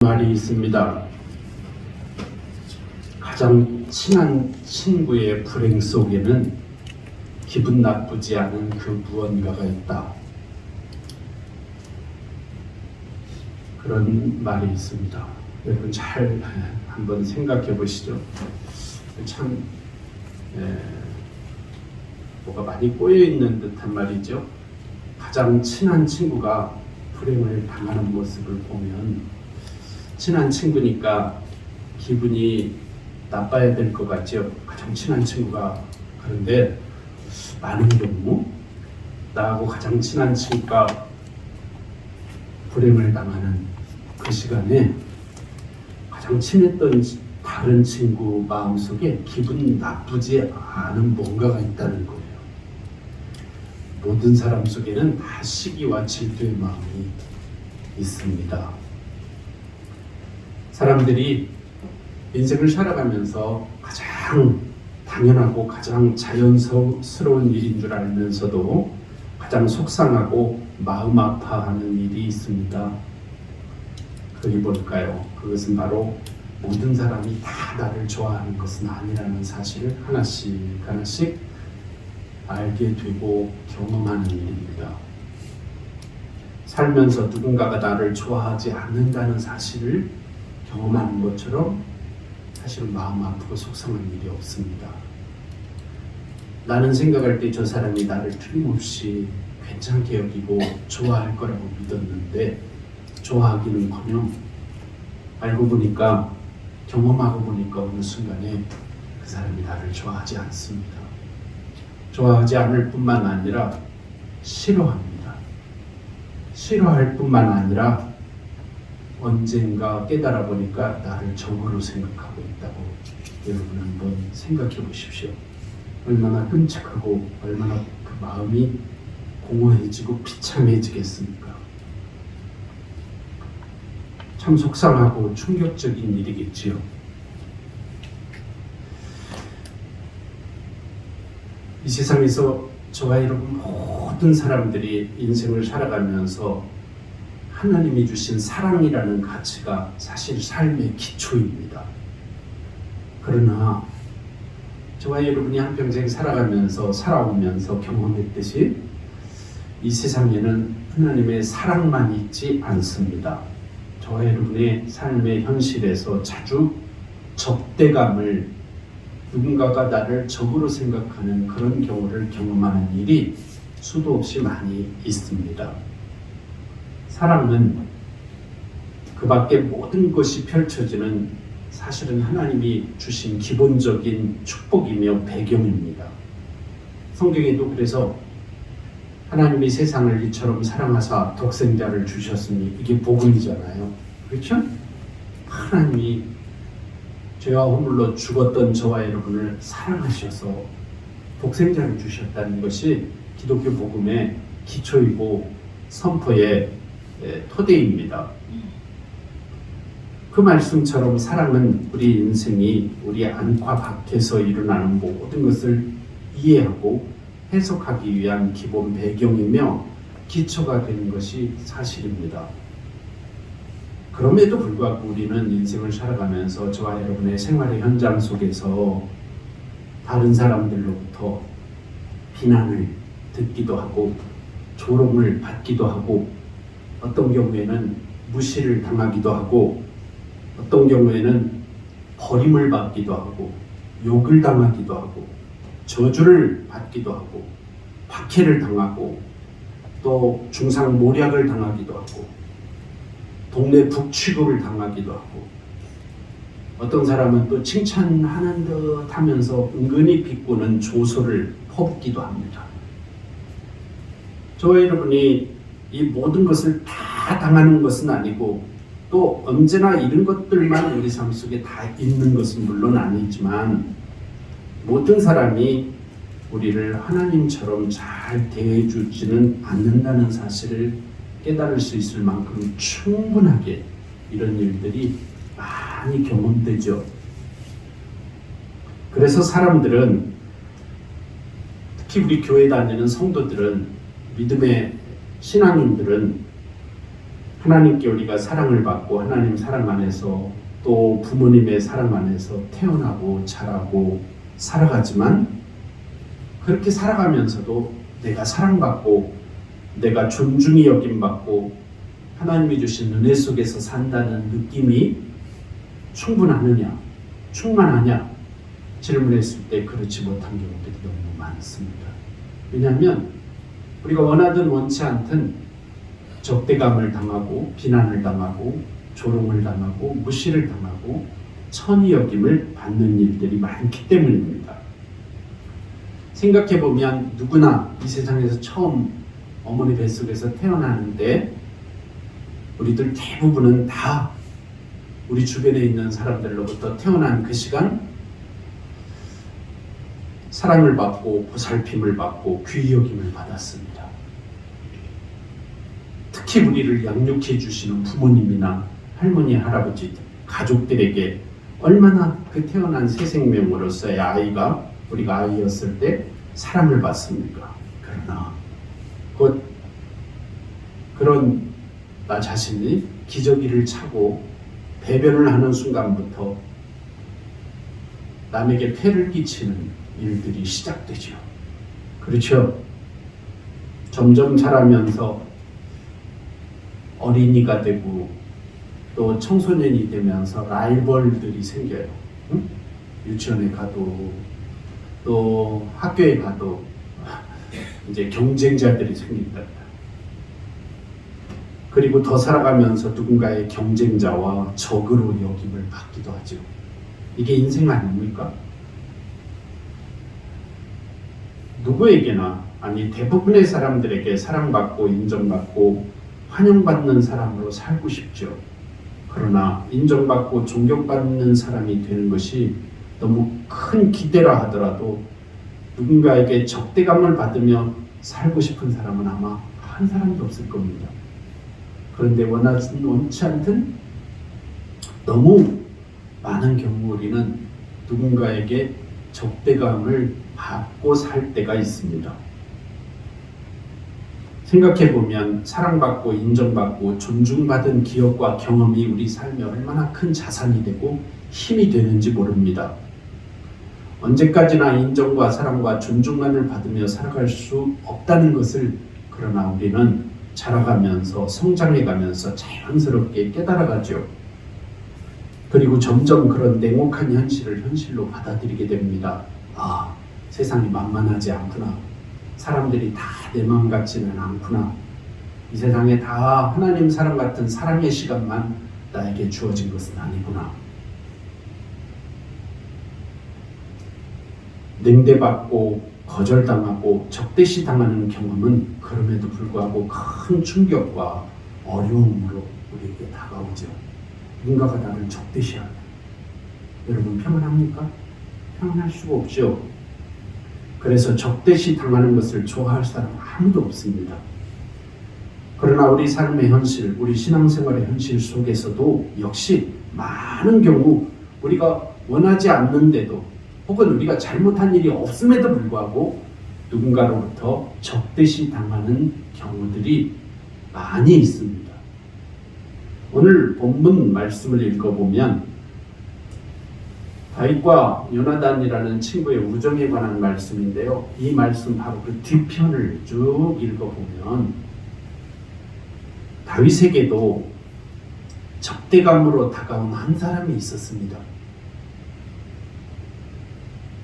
말이 있습니다. 가장 친한 친구의 불행 속에는 기분 나쁘지 않은 그 무언가가 있다. 그런 말이 있습니다. 여러분 잘 한번 생각해 보시죠. 참 뭐가 많이 꼬여 있는 듯한 말이죠. 가장 친한 친구가 불행을 당하는 모습을 보면 친한 친구니까 기분이 나빠야 될 것 같죠. 가장 친한 친구가. 그런데 많은 경우 나하고 가장 친한 친구가 불행을 당하는 그 시간에 가장 친했던 다른 친구 마음속에 기분 나쁘지 않은 뭔가가 있다는 거예요. 모든 사람 속에는 다 시기와 질투의 마음이 있습니다. 사람들이 인생을 살아가면서 가장 당연하고 가장 자연스러운 일인 줄 알면서도 가장 속상하고 마음 아파하는 일이 있습니다. 그게 뭘까요? 그것은 바로 모든 사람이 다 나를 좋아하는 것은 아니라는 사실을 하나씩 알게 되고 경험하는 일입니다. 살면서 누군가가 나를 좋아하지 않는다는 사실을 경험하는 것처럼 사실은 마음 아프고 속상한 일이 없습니다. 나는 생각할 때 저 사람이 나를 틀림없이 괜찮게 여기고 좋아할 거라고 믿었는데 좋아하기는커녕 알고 보니까 경험하고 보니까 어느 순간에 그 사람이 나를 좋아하지 않습니다. 좋아하지 않을 뿐만 아니라 싫어합니다. 싫어할 뿐만 아니라 언젠가 깨달아 보니까 나를 적으로 생각하고 있다고 여러분 한번 생각해 보십시오. 얼마나 끔찍하고 얼마나 그 마음이 공허해지고 비참해지겠습니까? 참 속상하고 충격적인 일이겠지요. 이 세상에서 저와 여러분 모든 사람들이 인생을 살아가면서 하나님이 주신 사랑이라는 가치가 사실 삶의 기초입니다. 그러나 저와 여러분이 한평생 살아오면서 경험했듯이 이 세상에는 하나님의 사랑만 있지 않습니다. 저와 여러분의 삶의 현실에서 자주 적대감을 누군가가 나를 적으로 생각하는 그런 경우를 경험하는 일이 수도 없이 많이 있습니다. 사랑은 그 밖에 모든 것이 펼쳐지는 사실은 하나님이 주신 기본적인 축복이며 배경입니다. 성경에도 그래서 하나님이 세상을 이처럼 사랑하사 독생자를 주셨으니 이게 복음이잖아요. 그렇죠? 하나님이 죄와 허물로 죽었던 저와 여러분을 사랑하셔서 독생자를 주셨다는 것이 기독교 복음의 기초이고 선포의 토대입니다. 그 말씀처럼 사랑은 우리 인생이 우리 안과 밖에서 일어나는 모든 것을 이해하고 해석하기 위한 기본 배경이며 기초가 되는 것이 사실입니다. 그럼에도 불구하고 우리는 인생을 살아가면서 저와 여러분의 생활의 현장 속에서 다른 사람들로부터 비난을 듣기도 하고 조롱을 받기도 하고 어떤 경우에는 무시를 당하기도 하고 어떤 경우에는 버림을 받기도 하고 욕을 당하기도 하고 저주를 받기도 하고 박해를 당하고 또 중상모략을 당하기도 하고 동네 북취급을 당하기도 하고 어떤 사람은 또 칭찬하는 듯 하면서 은근히 비꼬는 조소를 퍼붓기도 합니다. 저와 여러분이 이 모든 것을 다 당하는 것은 아니고 또 언제나 이런 것들만 우리 삶 속에 다 있는 것은 물론 아니지만 모든 사람이 우리를 하나님처럼 잘 대해주지는 않는다는 사실을 깨달을 수 있을 만큼 충분하게 이런 일들이 많이 경험되죠. 그래서 사람들은 특히 우리 교회 다니는 성도들은 믿음의 신앙인들은 하나님께 우리가 사랑을 받고 하나님 사랑 안에서 또 부모님의 사랑 안에서 태어나고 자라고 살아가지만 그렇게 살아가면서도 내가 사랑받고 내가 존중이 여김받고 하나님이 주신 은혜 속에서 산다는 느낌이 충분하느냐, 충만하냐 질문했을 때 그렇지 못한 경우들이 너무 많습니다. 왜냐하면 우리가 원하든 원치 않든 적대감을 당하고 비난을 당하고 조롱을 당하고 무시를 당하고 천히 여김을 받는 일들이 많기 때문입니다. 생각해보면 누구나 이 세상에서 처음 어머니 뱃속에서 태어나는데 우리들 대부분은 다 우리 주변에 있는 사람들로부터 태어난 그 시간 사랑을 받고 보살핌을 받고 귀히 여김을 받았습니다. 특히 우리를 양육해 주시는 부모님이나 할머니, 할아버지, 가족들에게 얼마나 그 태어난 새 생명으로서의 아이가 우리가 아이였을 때 사랑을 받습니까? 그러나 곧 그런 나 자신이 기저귀를 차고 배변을 하는 순간부터 남에게 폐를 끼치는 일들이 시작되죠. 그렇죠? 점점 자라면서 어린이가 되고 또 청소년이 되면서 라이벌들이 생겨요. 응? 유치원에 가도 또 학교에 가도 이제 경쟁자들이 생긴다. 그리고 더 살아가면서 누군가의 경쟁자와 적으로 여김을 받기도 하죠. 이게 인생 아닙니까? 누구에게나 아니 대부분의 사람들에게 사랑받고 인정받고 환영받는 사람으로 살고 싶죠. 그러나 인정받고 존경받는 사람이 되는 것이 너무 큰 기대라 하더라도 누군가에게 적대감을 받으며 살고 싶은 사람은 아마 한 사람도 없을 겁니다. 그런데 원치 않든 너무 많은 경우 우리는 누군가에게 적대감을 받고 살 때가 있습니다. 생각해보면 사랑받고 인정받고 존중받은 기억과 경험이 우리 삶에 얼마나 큰 자산이 되고 힘이 되는지 모릅니다. 언제까지나 인정과 사랑과 존중만을 받으며 살아갈 수 없다는 것을 그러나 우리는 자라가면서 성장해가면서 자연스럽게 깨달아가죠. 그리고 점점 그런 냉혹한 현실을 현실로 받아들이게 됩니다. 아, 세상이 만만하지 않구나. 사람들이 다 내 마음 같지는 않구나. 이 세상에 다 하나님 사랑 같은 사랑의 시간만 나에게 주어진 것은 아니구나. 냉대받고 거절당하고 적대시 당하는 경험은 그럼에도 불구하고 큰 충격과 어려움으로 우리에게 다가오죠. 누군가가 나를 적대시하면 여러분 평안합니까? 평안할 수가 없죠. 그래서 적대시 당하는 것을 좋아할 사람 아무도 없습니다. 그러나 우리 삶의 현실, 우리 신앙생활의 현실 속에서도 역시 많은 경우 우리가 원하지 않는데도 혹은 우리가 잘못한 일이 없음에도 불구하고 누군가로부터 적대시 당하는 경우들이 많이 있습니다. 오늘 본문 말씀을 읽어보면 다윗과 요나단이라는 친구의 우정에 관한 말씀인데요. 이 말씀 바로 그 뒤편을 쭉 읽어보면 다윗에게도 적대감으로 다가온 한 사람이 있었습니다.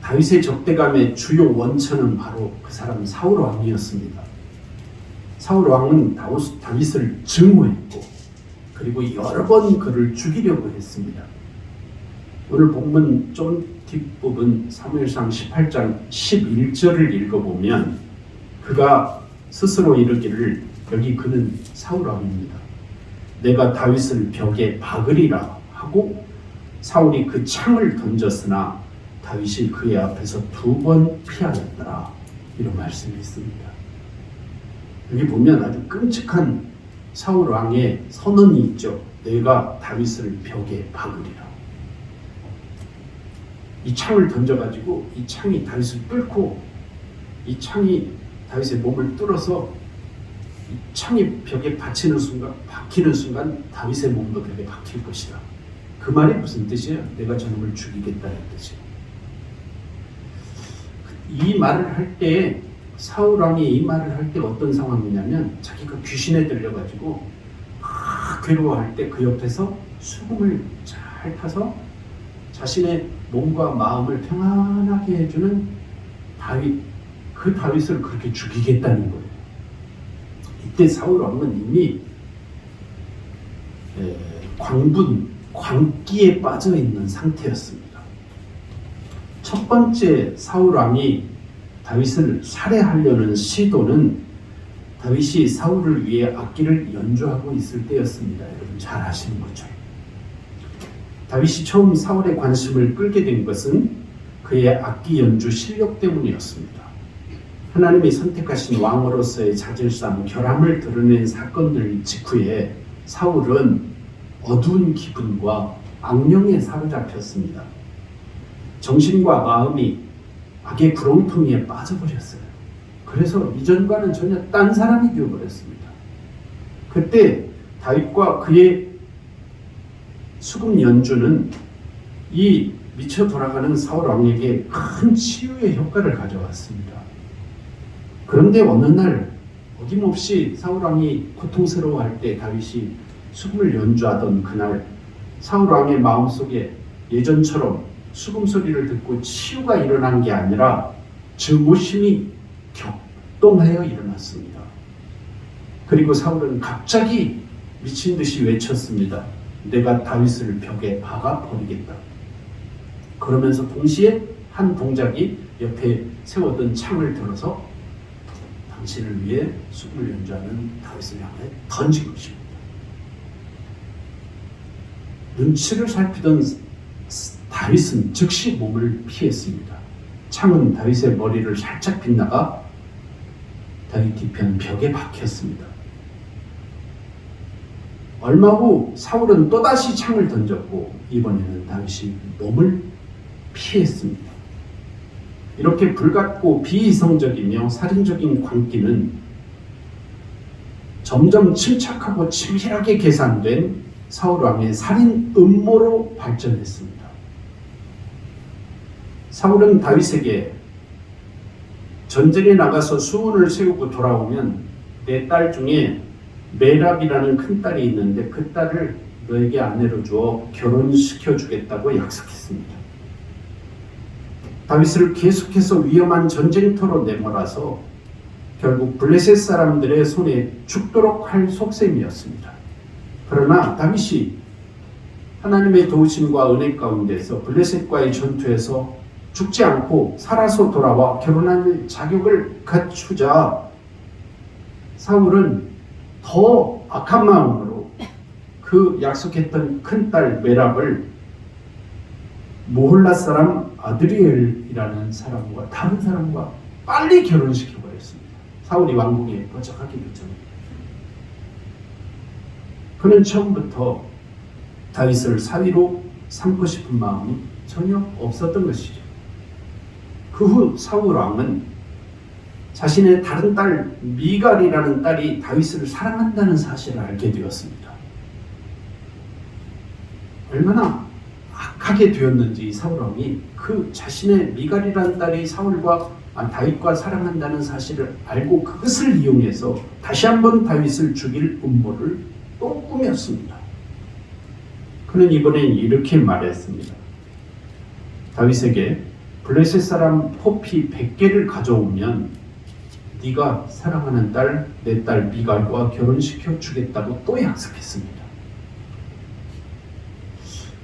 다윗의 적대감의 주요 원천은 바로 그 사람 사울 왕이었습니다. 사울 왕은 다윗을 증오했고 그리고 여러 번 그를 죽이려고 했습니다. 오늘 본문 좀 뒷부분 사무엘상 18장 11절을 읽어보면 그가 스스로 이르기를 여기 그는 사울 왕입니다. 내가 다윗을 벽에 박으리라 하고 사울이 그 창을 던졌으나 다윗이 그의 앞에서 2번 피하였더라. 이런 말씀이 있습니다. 여기 보면 아주 끔찍한 사울 왕의 선언이 있죠. 내가 다윗을 벽에 박으리라. 이 창을 던져가지고 이 창이 다윗을 뚫고 이 창이 다윗의 몸을 뚫어서 창이 벽에 박히는 순간 다윗의 몸도 벽에 박힐 것이다. 그 말이 무슨 뜻이에요? 내가 저놈을 죽이겠다는 뜻이에요. 이 말을 할 때 사울 왕이 이 말을 할 때 어떤 상황이냐면 자기가 귀신에 들려가지고 괴로워할 때 그 옆에서 수금을 잘 타서 자신의 몸과 마음을 평안하게 해주는 다윗, 그 다윗을 그렇게 죽이겠다는 거예요. 이때 사울 왕은 이미 광기에 빠져 있는 상태였습니다. 첫 번째 사울 왕이 다윗을 살해하려는 시도는 다윗이 사울을 위해 악기를 연주하고 있을 때였습니다. 여러분 잘 아시는 거죠. 다윗이 처음 사울의 관심을 끌게 된 것은 그의 악기 연주 실력 때문이었습니다. 하나님이 선택하신 왕으로서의 자질상 결함을 드러낸 사건들 직후에 사울은 어두운 기분과 악령에 사로잡혔습니다. 정신과 마음이 악의 구렁텅이에 빠져버렸어요. 그래서 이전과는 전혀 딴 사람이 되어버렸습니다. 그때 다윗과 그의 수금 연주는 이 미쳐 돌아가는 사울 왕에게 큰 치유의 효과를 가져왔습니다. 그런데 어느 날 어김없이 사울 왕이 고통스러워할 때 다윗이 수금을 연주하던 그날 사울 왕의 마음속에 예전처럼 수금 소리를 듣고 치유가 일어난 게 아니라 증오심이 격동하여 일어났습니다. 그리고 사울은 갑자기 미친 듯이 외쳤습니다. 내가 다윗을 벽에 박아 버리겠다. 그러면서 동시에 한 동작이 옆에 세워둔 창을 들어서 당신을 위해 수금을 연주하는 다윗을 향해 던진 것입니다. 눈치를 살피던 다윗은 즉시 몸을 피했습니다. 창은 다윗의 머리를 살짝 빗나가 다윗 뒤편 벽에 박혔습니다. 얼마 후 사울은 또다시 창을 던졌고 이번에는 다윗이 몸을 피했습니다. 이렇게 불같고 비이성적이며 살인적인 광기는 점점 침착하고 치밀하게 계산된 사울 왕의 살인 음모로 발전했습니다. 사울은 다윗에게 전쟁에 나가서 수훈을 세우고 돌아오면 내 딸 중에 메랍이라는 큰 딸이 있는데 그 딸을 너에게 아내로 주어 결혼시켜 주겠다고 약속했습니다. 다윗을 계속해서 위험한 전쟁터로 내몰아서 결국 블레셋 사람들의 손에 죽도록 할 속셈이었습니다. 그러나 다윗이 하나님의 도우심과 은혜 가운데서 블레셋과의 전투에서 죽지 않고 살아서 돌아와 결혼할 자격을 갖추자 사울은 더 악한 마음으로 그 약속했던 큰딸 메랍을 모홀라 사람 아드리엘이라는 사람과 다른 사람과 빨리 결혼시켜버렸습니다. 사울이 왕궁에 도착하기 전에. 그는 처음부터 다윗을 사위로 삼고 싶은 마음이 전혀 없었던 것이죠. 그 후 사울 왕은 자신의 다른 딸 미갈이라는 딸이 다윗을 사랑한다는 사실을 알게 되었습니다. 얼마나 악하게 되었는지 사울 왕이 그 자신의 미갈이라는 딸이 다윗과 사랑한다는 사실을 알고 그것을 이용해서 다시 한번 다윗을 죽일 음모를 또 꾸몄습니다. 그는 이번엔 이렇게 말했습니다. 다윗에게 블레셋 사람 포피 100개를 가져오면 네가 사랑하는 딸, 내 딸 미갈과 결혼시켜 주겠다고 또 약속했습니다.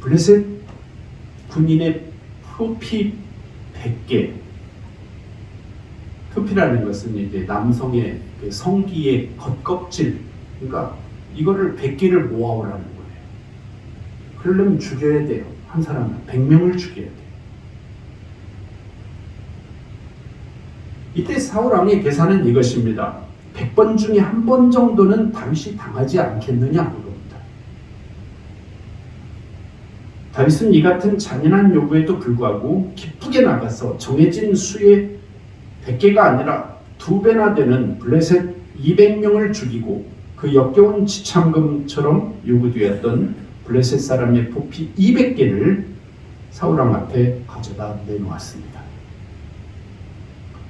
블레셋 군인의 포피 100개. 표피라는 것은 이제 남성의 그 성기의 겉껍질, 그러니까 이거를 100개를 모아오라는 거예요. 그러려면 죽여야 돼요. 한 사람은 100명을 죽여야 돼요. 이때 사울 왕의 계산은 이것입니다. 100번 중에 한 번 정도는 다윗이 당하지 않겠느냐 그겁니다. 다윗은 이 같은 잔인한 요구에도 불구하고 기쁘게 나가서 정해진 수의 100개가 아니라 2배나 되는 블레셋 200명을 죽이고 그 역겨운 지참금처럼 요구되었던 블레셋 사람의 보피 200개를 사울왕 앞에 가져다 내놓았습니다.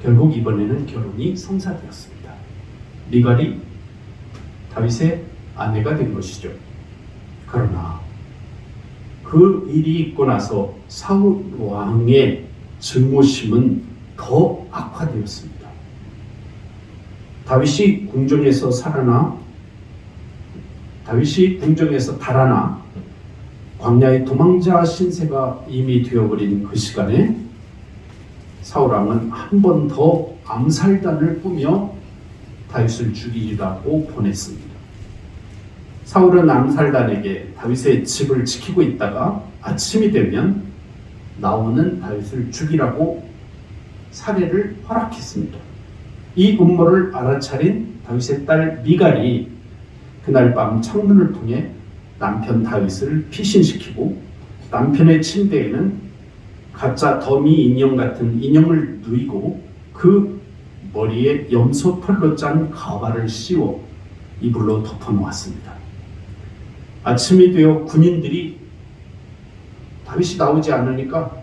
결국 이번에는 결혼이 성사되었습니다. 미갈이 다윗의 아내가 된 것이죠. 그러나 그 일이 있고 나서 사울 왕의 증오심은 더 악화되었습니다. 다윗이 궁정에서 달아나 광야의 도망자 신세가 이미 되어버린 그 시간에 사울 왕은 한 번 더 암살단을 꾸며 다윗을 죽이라고 보냈습니다. 사울은 암살단에게 다윗의 집을 지키고 있다가 아침이 되면 나오는 다윗을 죽이라고 살해를 허락했습니다. 이 음모를 알아차린 다윗의 딸 미갈이 그날 밤 창문을 통해 남편 다윗을 피신시키고 남편의 침대에는 가짜 더미 인형 같은 인형을 누이고 그 머리에 염소 털로 짠 가발을 씌워 이불로 덮어놓았습니다. 아침이 되어 군인들이 다윗이 나오지 않으니까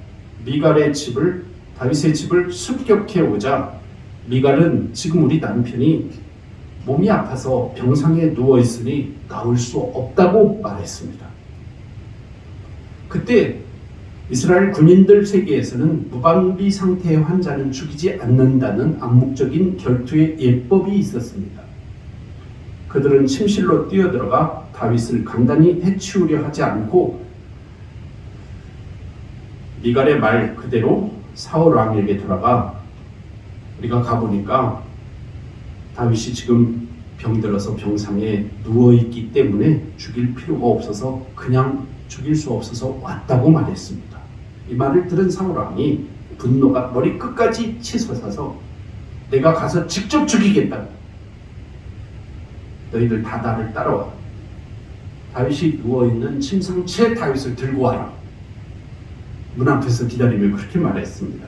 다윗의 집을 습격해 오자 미갈은 지금 우리 남편이 몸이 아파서 병상에 누워 있으니 나올 수 없다고 말했습니다. 그때 이스라엘 군인들 세계에서는 무방비 상태의 환자는 죽이지 않는다는 암묵적인 결투의 예법이 있었습니다. 그들은 침실로 뛰어들어가 다윗을 간단히 해치우려 하지 않고 미갈의 말 그대로 사울 왕에게 돌아가 우리가 가보니까 다윗이 지금 병들어서 병상에 누워있기 때문에 죽일 필요가 없어서 그냥 죽일 수 없어서 왔다고 말했습니다. 이 말을 들은 사울 왕이 분노가 머리 끝까지 치솟아서 내가 가서 직접 죽이겠다고. 너희들 다 나를 따라와. 다윗이 누워있는 침상채 다윗을 들고 와라. 문 앞에서 기다리며 그렇게 말했습니다.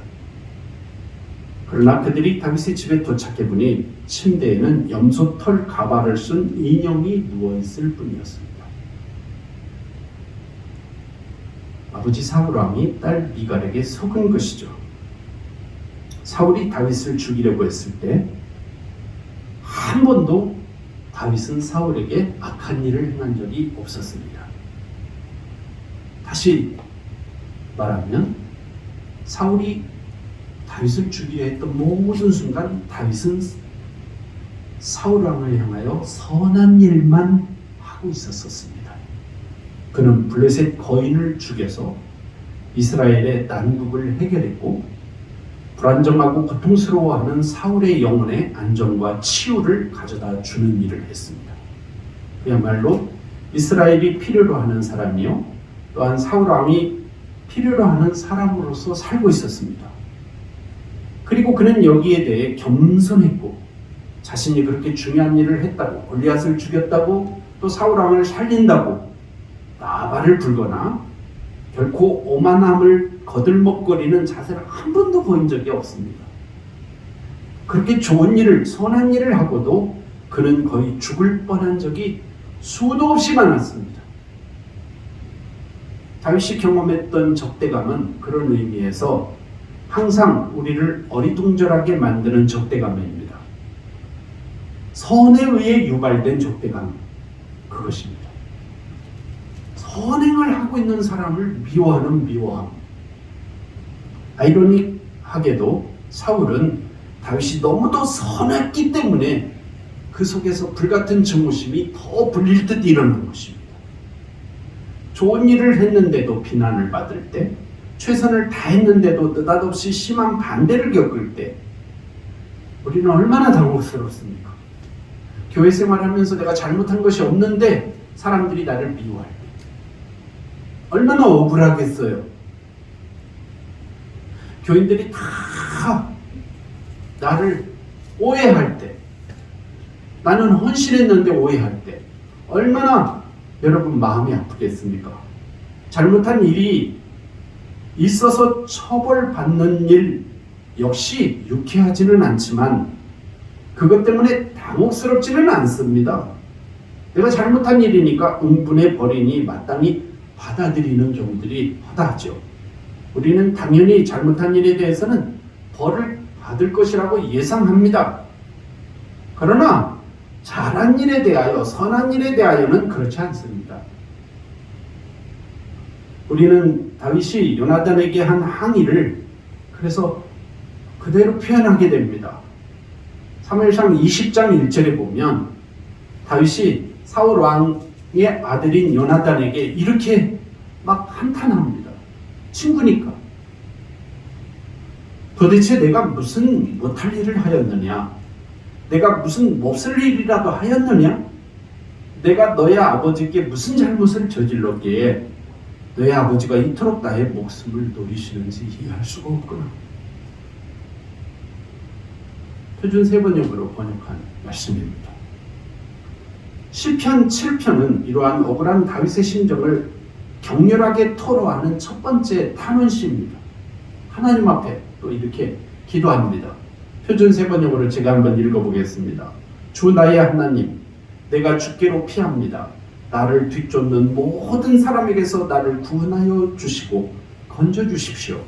그러나 그들이 다윗의 집에 도착해보니 침대에는 염소털 가발을 쓴 인형이 누워있을 뿐이었습니다. 아버지 사울왕이 딸 미갈에게 속은 것이죠. 사울이 다윗을 죽이려고 했을 때 한 번도 다윗은 사울에게 악한 일을 행한 적이 없었습니다. 다시 말하면 사울이 다윗을 죽이려 했던 모든 순간 다윗은 사울왕을 향하여 선한 일만 하고 있었습니다. 그는 블레셋 거인을 죽여서 이스라엘의 난국을 해결했고 불안정하고 고통스러워하는 사울의 영혼의 안정과 치유를 가져다 주는 일을 했습니다. 그야말로 이스라엘이 필요로 하는 사람이요 또한 사울왕이 필요로 하는 사람으로서 살고 있었습니다. 그리고 그는 여기에 대해 겸손했고 자신이 그렇게 중요한 일을 했다고 골리앗을 죽였다고 또 사울왕을 살린다고 나발을 불거나 결코 오만함을 거들먹거리는 자세를 한 번도 보인 적이 없습니다. 그렇게 좋은 일을 선한 일을 하고도 그는 거의 죽을 뻔한 적이 수도 없이 많았습니다. 다윗이 경험했던 적대감은 그런 의미에서 항상 우리를 어리둥절하게 만드는 적대감입니다. 선에 의해 유발된 적대감, 그것입니다. 선행을 하고 있는 사람을 미워하는 미워함. 아이러니하게도 사울은 다윗이 너무도 선했기 때문에 그 속에서 불같은 증오심이 더 불릴 듯 일어난 것입니다. 좋은 일을 했는데도 비난을 받을 때, 최선을 다했는데도 느닷없이 심한 반대를 겪을 때 우리는 얼마나 당혹스럽습니까? 교회 생활하면서 내가 잘못한 것이 없는데 사람들이 나를 미워할 때 얼마나 억울하겠어요. 교인들이 다 나를 오해할 때, 나는 헌신했는데 오해할 때 얼마나 여러분 마음이 아프겠습니까? 잘못한 일이 있어서 처벌받는 일 역시 유쾌하지는 않지만 그것 때문에 당혹스럽지는 않습니다. 내가 잘못한 일이니까 응분해 버리니 마땅히 받아들이는 경우들이 허다하죠. 우리는 당연히 잘못한 일에 대해서는 벌을 받을 것이라고 예상합니다. 그러나 잘한 일에 대하여, 선한 일에 대하여는 그렇지 않습니다. 우리는 다윗이 요나단에게 한 항의를 그래서 그대로 표현하게 됩니다. 사무엘상 20장 1절에 보면 다윗이 사울 왕의 아들인 요나단에게 이렇게 막 한탄합니다. 친구니까. 도대체 내가 무슨 못할 일을 하였느냐? 내가 무슨 몹쓸 일이라도 하였느냐? 내가 너의 아버지께 무슨 잘못을 저질렀기에 너의 아버지가 이토록 나의 목숨을 노리시는지 이해할 수가 없구나. 표준 세번역으로 번역한 말씀입니다. 시편 7편은 이러한 억울한 다윗의 심정을 격렬하게 토로하는 첫 번째 탄원시입니다. 하나님 앞에 또 이렇게 기도합니다. 표준 세번역으로 제가 한번 읽어보겠습니다. 주 나의 하나님, 내가 주께로 피합니다. 나를 뒤쫓는 모든 사람에게서 나를 구원하여 주시고 건져 주십시오.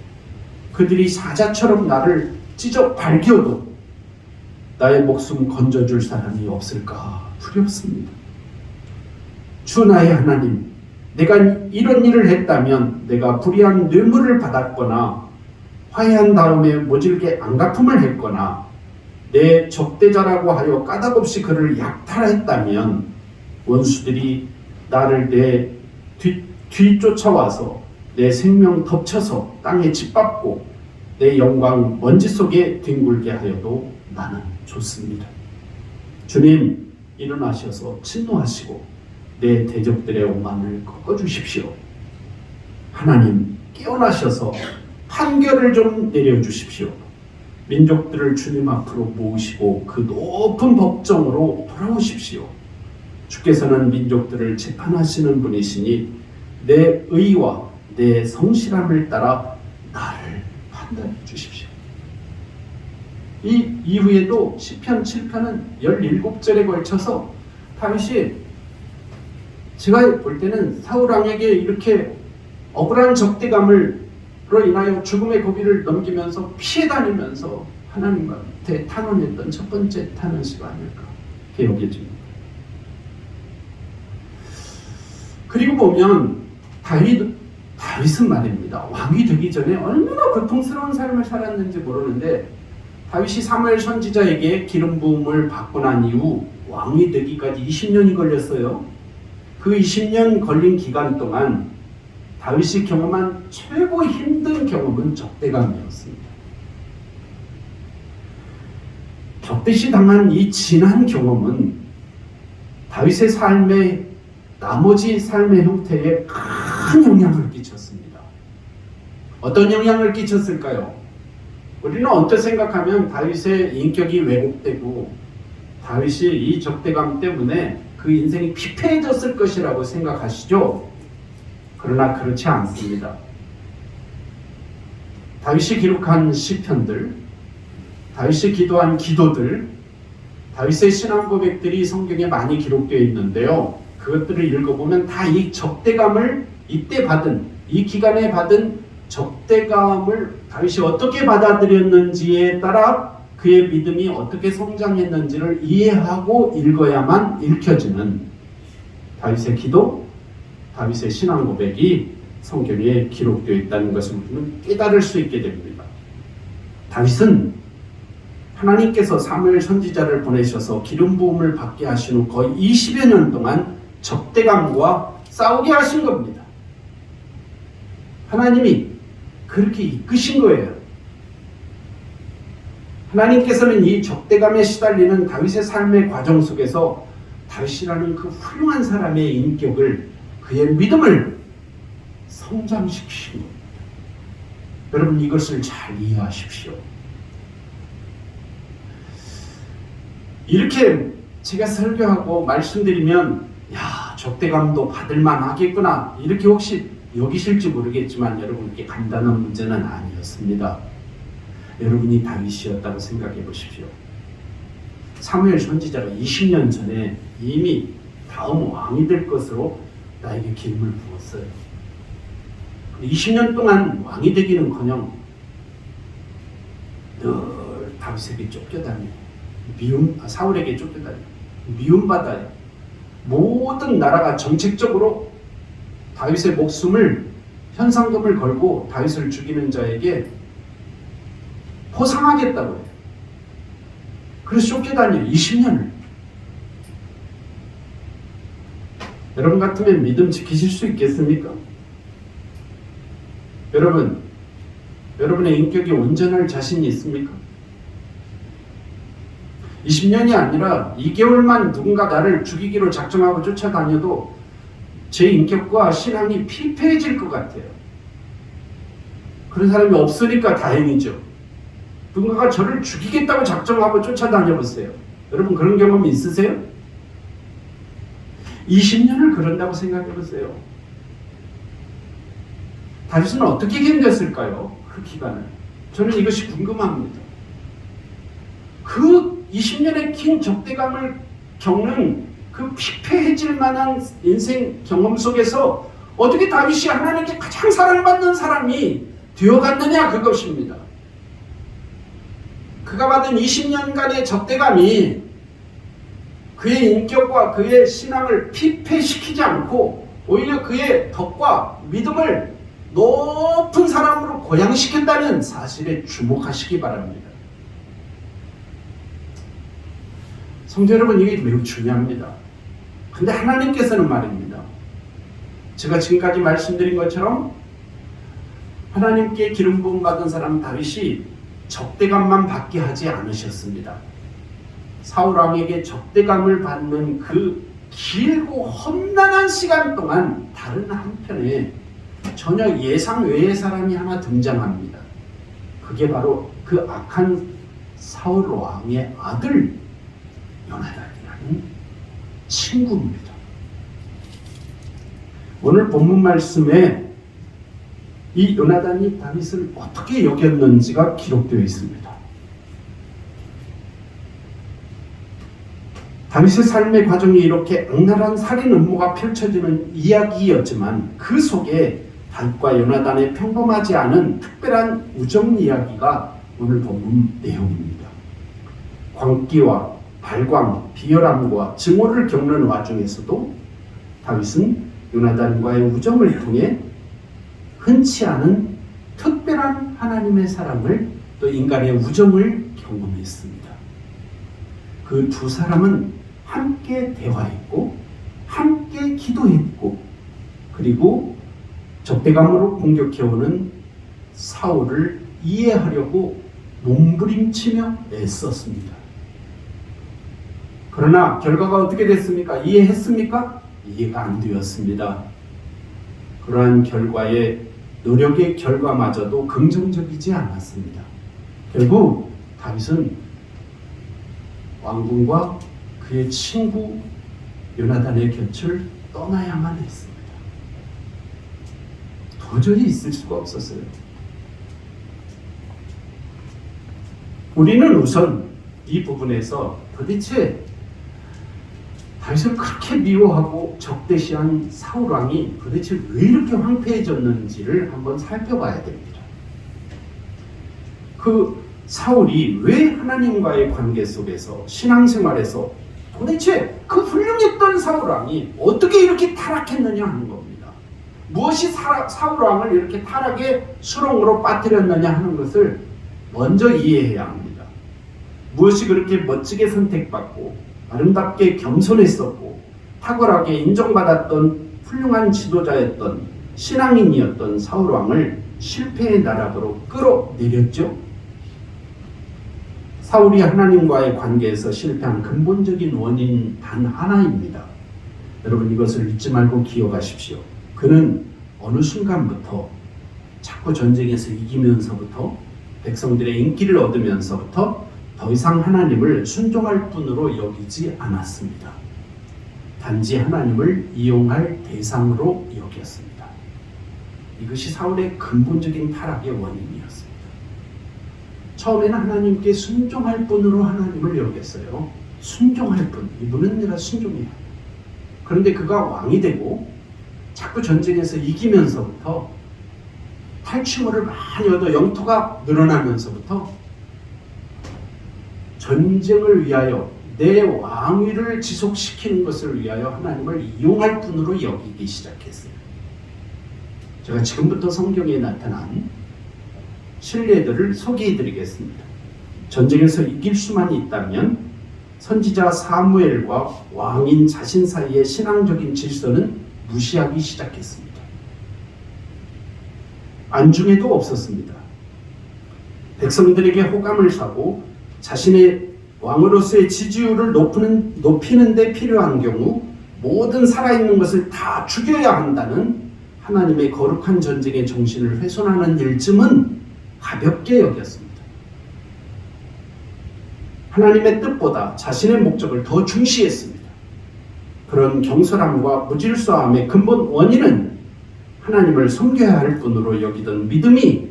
그들이 사자처럼 나를 찢어 발기어도 나의 목숨 건져줄 사람이 없을까 두렵습니다. 주 나의 하나님, 내가 이런 일을 했다면 내가 불의한 뇌물을 받았거나 화해한 다음에 모질게 안갚음을 했거나 내 적대자라고 하여 까닭없이 그를 약탈했다면 원수들이 나를 뒤쫓아와서 내 생명 덮쳐서 땅에 짓밟고 내 영광 먼지 속에 뒹굴게 하여도 나는 좋습니다. 주님, 일어나셔서 진노하시고 내 대적들의 오만을 꺾어주십시오. 하나님, 깨어나셔서 판결을 좀 내려주십시오. 민족들을 주님 앞으로 모으시고 그 높은 법정으로 돌아오십시오. 주께서는 민족들을 재판하시는 분이시니 내 의와 내 성실함을 따라 나를 판단해 주십시오. 이 이후에도 시편 7편은 17절에 걸쳐서 다윗이 제가 볼 때는 사울왕에게 이렇게 억울한 적대감으로 인하여 죽음의 고비를 넘기면서 피해 다니면서 하나님한테 탄원했던 첫 번째 탄원시가 아닐까 이렇게 여겨집니다. 그리고 보면 다윗은 말입니다. 왕이 되기 전에 얼마나 고통스러운 삶을 살았는지 모르는데 다윗이 사무엘 선지자에게 기름 부음을 받고 난 이후 왕이 되기까지 20년이 걸렸어요. 그 20년 걸린 기간 동안 다윗이 경험한 최고 힘든 경험은 적대감이었습니다. 적대시 당한 이 진한 경험은 다윗의 삶의 나머지 삶의 형태에 큰 영향을 끼쳤습니다. 어떤 영향을 끼쳤을까요? 우리는 언뜻 생각하면 다윗의 인격이 왜곡되고 다윗이 이 적대감 때문에 그 인생이 피폐해졌을 것이라고 생각하시죠? 그러나 그렇지 않습니다. 다윗이 기록한 시편들, 다윗이 기도한 기도들, 다윗의 신앙 고백들이 성경에 많이 기록되어 있는데요. 그것들을 읽어보면 다 이 적대감을 이때 받은, 이 기간에 받은 적대감을 다윗이 어떻게 받아들였는지에 따라 그의 믿음이 어떻게 성장했는지를 이해하고 읽어야만 읽혀지는 다윗의 기도, 다윗의 신앙 고백이 성경에 기록되어 있다는 것을 우리는 깨달을 수 있게 됩니다. 다윗은 하나님께서 사무엘 선지자를 보내셔서 기름 부음을 받게 하신 후 거의 20여 년 동안 적대감과 싸우게 하신 겁니다. 하나님이 그렇게 이끄신 거예요. 하나님께서는 이 적대감에 시달리는 다윗의 삶의 과정 속에서 다윗이라는 그 훌륭한 사람의 인격을, 그의 믿음을 성장시키신 겁니다. 여러분, 이것을 잘 이해하십시오. 이렇게 제가 설교하고 말씀드리면 야, 적대감도 받을만 하겠구나 이렇게 혹시 여기실지 모르겠지만 여러분, 이렇게 간단한 문제는 아니었습니다. 여러분이 다윗이었다고 생각해 보십시오. 사무엘 선지자가 20년 전에 이미 다음 왕이 될 것으로 나에게 기름을 부었어요. 20년 동안 왕이 되기는커녕 늘 다윗에게 쫓겨다녀요. 사울에게 쫓겨다녀요. 미움받아요. 모든 나라가 정책적으로 다윗의 목숨을 현상금을 걸고 다윗을 죽이는 자에게 포상하겠다고 해요. 그래서 쫓겨다녀요. 20년을. 여러분 같으면 믿음 지키실 수 있겠습니까? 여러분의 인격이 온전할 자신이 있습니까? 20년이 아니라 2개월만 누군가 나를 죽이기로 작정하고 쫓아다녀도 제 인격과 신앙이 피폐해질 것 같아요. 그런 사람이 없으니까 다행이죠. 누군가가 저를 죽이겠다고 작정하고 쫓아다녀 보세요. 여러분 그런 경험이 있으세요? 20년을 그런다고 생각해 보세요. 다윗은 어떻게 견뎠을까요? 그 기간을. 저는 이것이 궁금합니다. 그 20년의 긴 적대감을 겪는 그 피폐해질 만한 인생 경험 속에서 어떻게 다윗이 하나님께 가장 사랑받는 사람이 되어갔느냐, 그것입니다. 그가 받은 20년간의 적대감이 그의 인격과 그의 신앙을 피폐시키지 않고 오히려 그의 덕과 믿음을 높은 사람으로 고양시켰다는 사실에 주목하시기 바랍니다. 성도 여러분, 이게 매우 중요합니다. 근데 하나님께서는 말입니다. 제가 지금까지 말씀드린 것처럼 하나님께 기름 부음 받은 사람 다윗이 적대감만 받게 하지 않으셨습니다. 사울 왕에게 적대감을 받는 그 길고 험난한 시간 동안 다른 한편에 전혀 예상 외의 사람이 하나 등장합니다. 그게 바로 그 악한 사울 왕의 아들 요나단이라는 친구입니다. 오늘 본문 말씀에 이 요나단이 다윗을 어떻게 여겼는지가 기록되어 있습니다. 다윗의 삶의 과정이 이렇게 악랄한 살인 음모가 펼쳐지는 이야기였지만 그 속에 다윗과 요나단의 평범하지 않은 특별한 우정 이야기가 오늘 본문 내용입니다. 광기와 발광, 비열함과 증오를 겪는 와중에서도 다윗은 요나단과의 우정을 통해 흔치 않은 특별한 하나님의 사랑을 또 인간의 우정을 경험했습니다. 그 두 사람은 함께 대화했고 함께 기도했고 그리고 적대감으로 공격해오는 사울을 이해하려고 몸부림치며 애썼습니다. 그러나 결과가 어떻게 됐습니까? 이해했습니까? 이해가 안 되었습니다. 그러한 결과의 노력의 결과마저도 긍정적이지 않았습니다. 결국 다윗은 왕궁과 그의 친구 요나단의 곁을 떠나야만 했습니다. 도저히 있을 수가 없었어요. 우리는 우선 이 부분에서 도대체 다윗을 그렇게 미워하고 적대시한 사울 왕이 도대체 왜 이렇게 황폐해졌는지를 한번 살펴봐야 됩니다. 그 사울이 왜 하나님과의 관계 속에서 신앙생활에서 도대체 그 훌륭했던 사울 왕이 어떻게 이렇게 타락했느냐 하는 겁니다. 무엇이 사울 왕을 이렇게 타락의 수렁으로 빠뜨렸느냐 하는 것을 먼저 이해해야 합니다. 무엇이 그렇게 멋지게 선택받고 아름답게 겸손했었고 탁월하게 인정받았던 훌륭한 지도자였던 신앙인이었던 사울왕을 실패의 나락으로 끌어내렸죠. 사울이 하나님과의 관계에서 실패한 근본적인 원인 단 하나입니다. 여러분 이것을 잊지 말고 기억하십시오. 그는 어느 순간부터 자꾸 전쟁에서 이기면서부터 백성들의 인기를 얻으면서부터 더 이상 하나님을 순종할 뿐으로 여기지 않았습니다. 단지 하나님을 이용할 대상으로 여겼습니다. 이것이 사울의 근본적인 타락의 원인이었습니다. 처음에는 하나님께 순종할 뿐으로 하나님을 여겼어요. 순종할 뿐. 이분은 내가 순종해야. 그런데 그가 왕이 되고 자꾸 전쟁에서 이기면서부터 탈취물을 많이 얻어 영토가 늘어나면서부터 전쟁을 위하여 내 왕위를 지속시키는 것을 위하여 하나님을 이용할 뿐으로 여기기 시작했어요. 제가 지금부터 성경에 나타난 신뢰들을 소개해드리겠습니다. 전쟁에서 이길 수만 있다면 선지자 사무엘과 왕인 자신 사이의 신앙적인 질서는 무시하기 시작했습니다. 안중에도 없었습니다. 백성들에게 호감을 사고 자신의 왕으로서의 지지율을 높이는 데 필요한 경우 모든 살아있는 것을 다 죽여야 한다는 하나님의 거룩한 전쟁의 정신을 훼손하는 일쯤은 가볍게 여겼습니다. 하나님의 뜻보다 자신의 목적을 더 중시했습니다. 그런 경솔함과 무질서함의 근본 원인은 하나님을 섬겨야 할 뿐으로 여기던 믿음이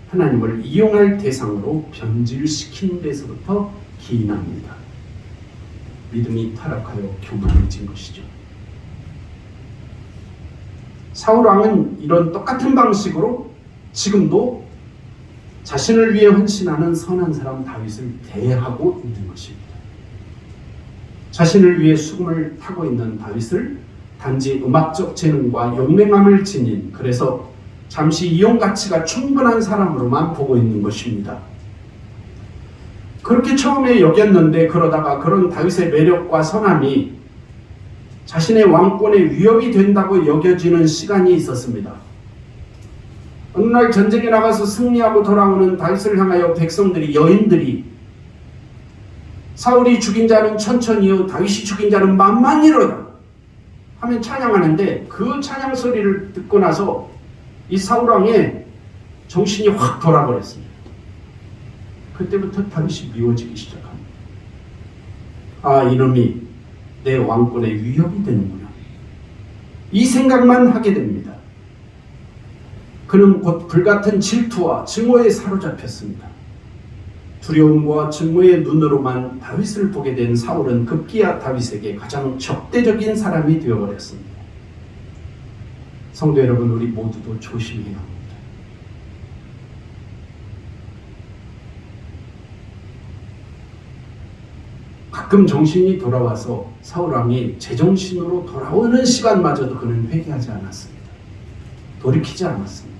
하나님을 이용할 대상으로 변질시킨 데서부터 기인합니다. 믿음이 타락하여 교만해진 것이죠. 사울 왕은 이런 똑같은 방식으로 지금도 자신을 위해 헌신하는 선한 사람 다윗을 대하고 있는 것입니다. 자신을 위해 수금을 타고 있는 다윗을 단지 음악적 재능과 용맹함을 지닌, 그래서 잠시 이용 가치가 충분한 사람으로만 보고 있는 것입니다. 그렇게 처음에 여겼는데 그러다가 그런 다윗의 매력과 선함이 자신의 왕권에 위협이 된다고 여겨지는 시간이 있었습니다. 어느 날 전쟁에 나가서 승리하고 돌아오는 다윗을 향하여 백성들이, 여인들이 사울이 죽인 자는 천천히요 다윗이 죽인 자는 만만히로다 하면 찬양하는데, 그 찬양 소리를 듣고 나서 이 사울 왕의 정신이 확 돌아버렸습니다. 그때부터 다윗이 미워지기 시작합니다. 아, 이놈이 내 왕권에 위협이 되는구나. 이 생각만 하게 됩니다. 그는 곧 불같은 질투와 증오에 사로잡혔습니다. 두려움과 증오의 눈으로만 다윗을 보게 된 사울은 급기야 다윗에게 가장 적대적인 사람이 되어버렸습니다. 성도 여러분, 우리 모두도 조심해야 합니다. 가끔 정신이 돌아와서 사울 왕이 제정신으로 돌아오는 시간마저도 그는 회개하지 않았습니다. 돌이키지 않았습니다.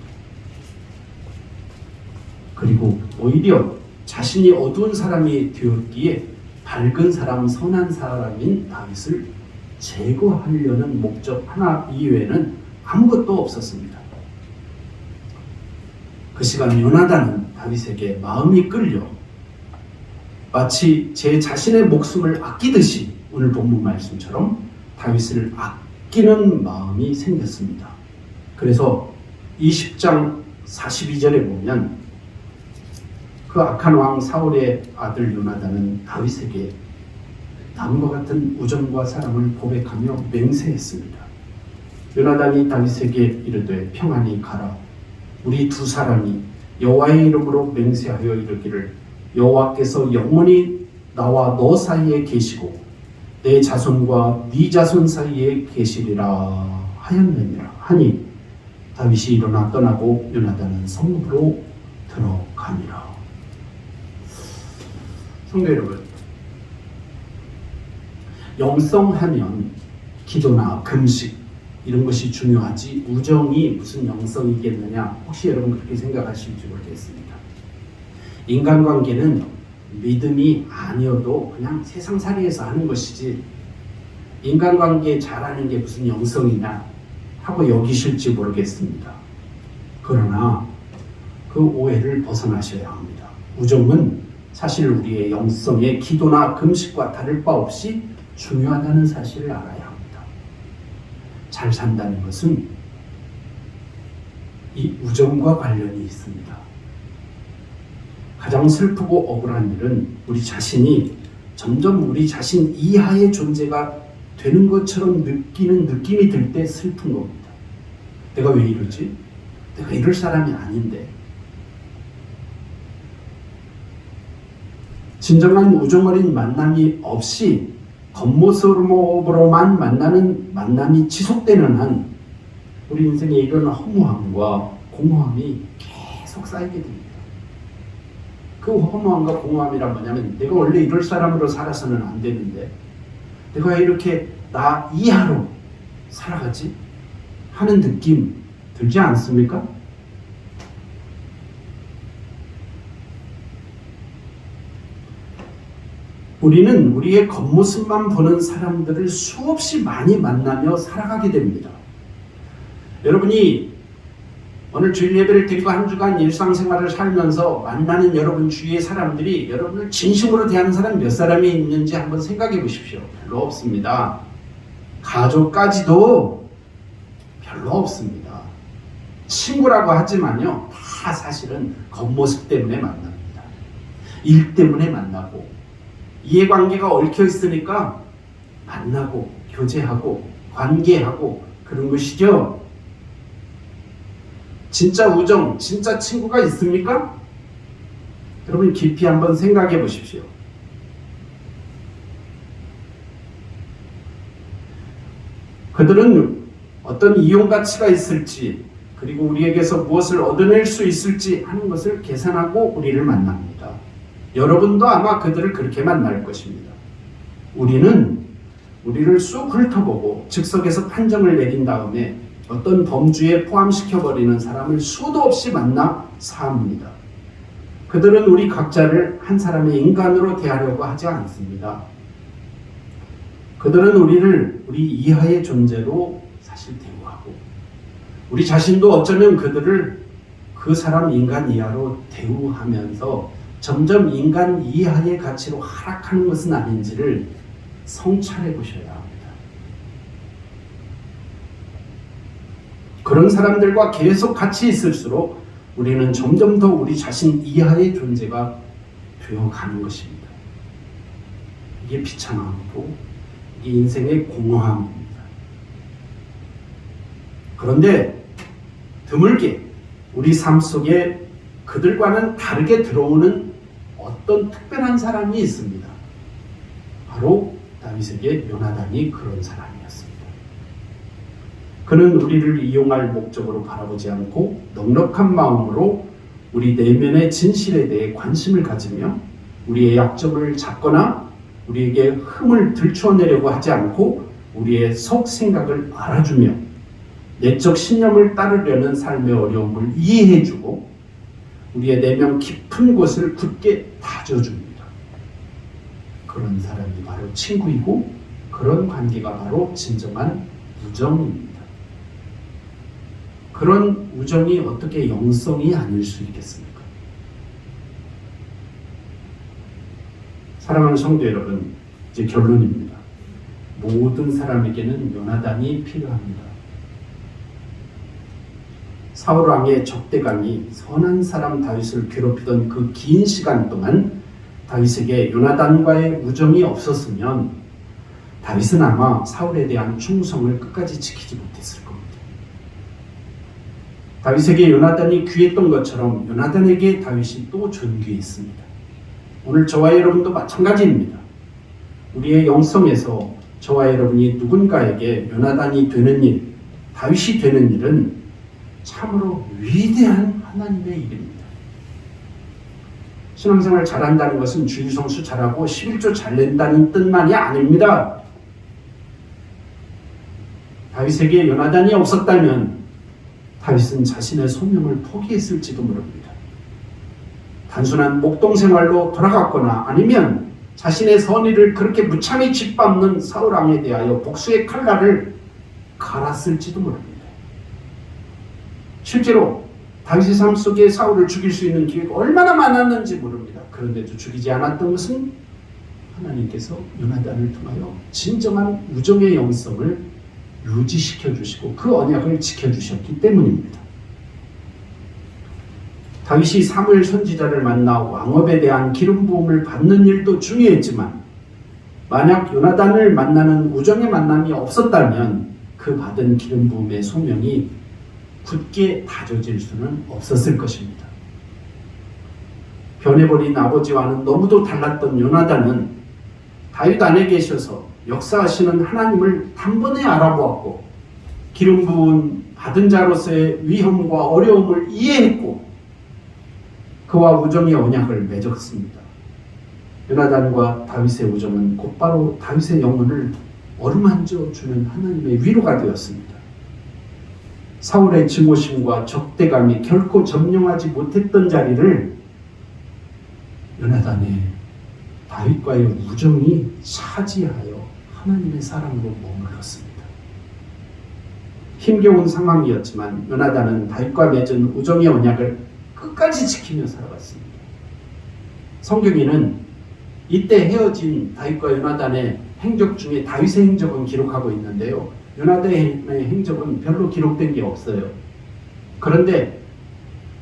그리고 오히려 자신이 어두운 사람이 되었기에 밝은 사람, 선한 사람인 다윗을 제거하려는 목적 하나 이외에는 아무것도 없었습니다. 그 시간 요나단은 다윗에게 마음이 끌려 마치 제 자신의 목숨을 아끼듯이 오늘 본문 말씀처럼 다윗을 아끼는 마음이 생겼습니다. 그래서 20장 42절에 보면 그 악한 왕 사울의 아들 요나단은 다윗에게 다음과 같은 우정과 사랑을 고백하며 맹세했습니다. 요나단이 다윗에게 이르되 평안히 가라. 우리 두 사람이 여호와의 이름으로 맹세하여 이르기를 여호와께서 영원히 나와 너 사이에 계시고 내 자손과 네 자손 사이에 계시리라 하였느니라 하니 다윗이 일어나 떠나고 요나단은 성읍으로 들어가니라. 성도 여러분, 영성하면 기도나 금식 이런 것이 중요하지 우정이 무슨 영성이겠느냐, 혹시 여러분 그렇게 생각하실지 모르겠습니다. 인간관계는 믿음이 아니어도 그냥 세상살이에서 하는 것이지 인간관계 잘하는 게 무슨 영성이냐 하고 여기실지 모르겠습니다. 그러나 그 오해를 벗어나셔야 합니다. 우정은 사실 우리의 영성의 기도나 금식과 다를 바 없이 중요하다는 사실을 알아야 합니다. 잘 산다는 것은 이 우정과 관련이 있습니다. 가장 슬프고 억울한 일은 우리 자신이 점점 우리 자신 이하의 존재가 되는 것처럼 느끼는 느낌이 들 때 슬픈 겁니다. 내가 왜 이러지? 내가 이럴 사람이 아닌데. 진정한 우정 어린 만남이 없이 겉모습으로만 만나는 만남이 지속되는 한 우리 인생에 이런 허무함과 공허함이 계속 쌓이게 됩니다. 그 허무함과 공허함이란 뭐냐면 내가 원래 이럴 사람으로 살아서는 안 되는데 내가 왜 이렇게 나 이하로 살아가지? 하는 느낌 들지 않습니까? 우리는 우리의 겉모습만 보는 사람들을 수없이 많이 만나며 살아가게 됩니다. 여러분이 오늘 주일 예배를 드리고 한 주간 일상생활을 살면서 만나는 여러분 주위의 사람들이 여러분을 진심으로 대하는 사람 몇 사람이 있는지 한번 생각해 보십시오. 별로 없습니다. 가족까지도 별로 없습니다. 친구라고 하지만요, 다 사실은 겉모습 때문에 만납니다. 일 때문에 만나고 이해관계가 얽혀 있으니까 만나고 교제하고 관계하고 그런 것이죠. 진짜 우정, 진짜 친구가 있습니까? 여러분 깊이 한번 생각해 보십시오. 그들은 어떤 이용 가치가 있을지 그리고 우리에게서 무엇을 얻어낼 수 있을지 하는 것을 계산하고 우리를 만납니다. 여러분도 아마 그들을 그렇게 만날 것입니다. 우리는 우리를 쑥 훑어보고 즉석에서 판정을 내린 다음에 어떤 범주에 포함시켜버리는 사람을 수도 없이 만나 사합니다. 그들은 우리 각자를 한 사람의 인간으로 대하려고 하지 않습니다. 그들은 우리를 우리 이하의 존재로 사실 대우하고 우리 자신도 어쩌면 그들을 그 사람 인간 이하로 대우하면서 점점 인간 이하의 가치로 하락하는 것은 아닌지를 성찰해 보셔야 합니다. 그런 사람들과 계속 같이 있을수록 우리는 점점 더 우리 자신 이하의 존재가 되어가는 것입니다. 이게 비참하고 이게 인생의 공허함입니다. 그런데 드물게 우리 삶 속에 그들과는 다르게 들어오는 어떤 특별한 사람이 있습니다. 바로 다윗에게 요나단이 그런 사람이었습니다. 그는 우리를 이용할 목적으로 바라보지 않고 넉넉한 마음으로 우리 내면의 진실에 대해 관심을 가지며 우리의 약점을 잡거나 우리에게 흠을 들춰내려고 하지 않고 우리의 속 생각을 알아주며 내적 신념을 따르려는 삶의 어려움을 이해해주고 우리의 내면 깊은 곳을 굳게 다져줍니다. 그런 사람이 바로 친구이고 그런 관계가 바로 진정한 우정입니다. 그런 우정이 어떻게 영성이 아닐 수 있겠습니까? 사랑하는 성도 여러분, 이제 결론입니다. 모든 사람에게는 요나단이 필요합니다. 사울 왕의 적대감이 선한 사람 다윗을 괴롭히던 그 긴 시간 동안 다윗에게 요나단과의 우정이 없었으면 다윗은 아마 사울에 대한 충성을 끝까지 지키지 못했을 겁니다. 다윗에게 요나단이 귀했던 것처럼 요나단에게 다윗이 또 존귀했습니다. 오늘 저와 여러분도 마찬가지입니다. 우리의 영성에서 저와 여러분이 누군가에게 요나단이 되는 일, 다윗이 되는 일은 참으로 위대한 하나님의 일입니다. 신앙생활 잘한다는 것은 주일성수 잘하고 11조 잘 낸다는 뜻만이 아닙니다. 다윗에게 요나단이 없었다면 다윗은 자신의 소명을 포기했을지도 모릅니다. 단순한 목동생활로 돌아갔거나 아니면 자신의 선의를 그렇게 무참히 짓밟는 사울 왕에 대하여 복수의 칼날을 갈았을지도 모릅니다. 실제로 다윗의 삶 속에 사울을 죽일 수 있는 기회가 얼마나 많았는지 모릅니다. 그런데도 죽이지 않았던 것은 하나님께서 요나단을 통하여 진정한 우정의 영성을 유지시켜 주시고 그 언약을 지켜주셨기 때문입니다. 다윗이 사무엘 선지자를 만나 왕업에 대한 기름 부음을 받는 일도 중요했지만 만약 요나단을 만나는 우정의 만남이 없었다면 그 받은 기름 부음의 소명이 굳게 다져질 수는 없었을 것입니다. 변해버린 아버지와는 너무도 달랐던 요나단은 다윗 안에 계셔서 역사하시는 하나님을 단번에 알아보았고 기름 부은 받은 자로서의 위험과 어려움을 이해했고 그와 우정의 언약을 맺었습니다. 요나단과 다윗의 우정은 곧바로 다윗의 영혼을 어루만져 주는 하나님의 위로가 되었습니다. 사울의 증오심과 적대감이 결코 점령하지 못했던 자리를 요나단의 다윗과의 우정이 차지하여 하나님의 사랑으로 머물렀습니다. 힘겨운 상황이었지만 요나단은 다윗과 맺은 우정의 언약을 끝까지 지키며 살아갔습니다. 성경에는 이때 헤어진 다윗과 요나단의 행적 중에 다윗의 행적은 기록하고 있는데요. 요나단의 행적은 별로 기록된 게 없어요. 그런데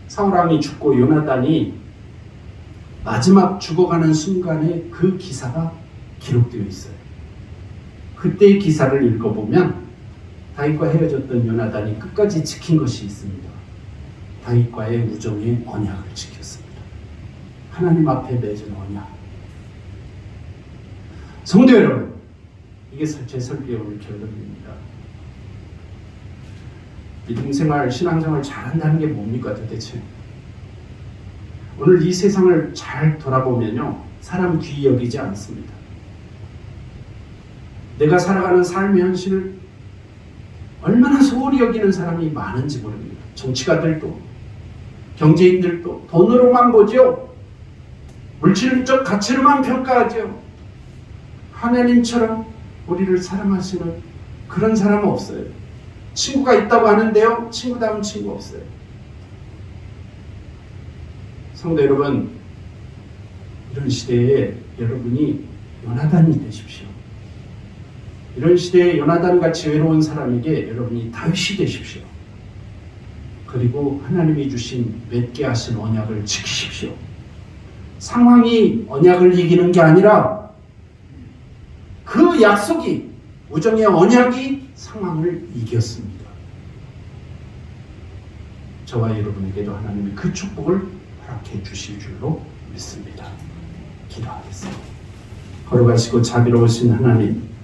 사울왕이 죽고 요나단이 마지막 죽어가는 순간에 그 기사가 기록되어 있어요. 그때의 기사를 읽어보면 다윗과 헤어졌던 요나단이 끝까지 지킨 것이 있습니다. 다윗과의 우정의 언약을 지켰습니다. 하나님 앞에 맺은 언약. 성도 여러분, 이게 제 설교의 오늘 결론입니다. 믿음생활, 신앙생활 잘한다는 게 뭡니까 도대체? 오늘 이 세상을 잘 돌아보면요, 사람 귀히 여기지 않습니다. 내가 살아가는 삶의 현실을 얼마나 소홀히 여기는 사람이 많은지 모릅니다. 정치가들도, 경제인들도 돈으로만 보죠. 물질적 가치로만 평가하죠. 하나님처럼 우리를 사랑하시는 그런 사람은 없어요. 친구가 있다고 하는데요, 친구다운 친구 없어요. 성도 여러분, 이런 시대에 여러분이 요나단이 되십시오. 이런 시대에 요나단같이 외로운 사람에게 여러분이 다윗이 되십시오. 그리고 하나님이 주신 맺게 하신 언약을 지키십시오. 상황이 언약을 이기는 게 아니라 그 약속이, 우정의 언약이 상황을 이겼습니다. 저와 여러분에게도 하나님이 그 축복을 허락해 주실 줄로 믿습니다. 기도하겠습니다. 걸어가시고 자비로우신 하나님,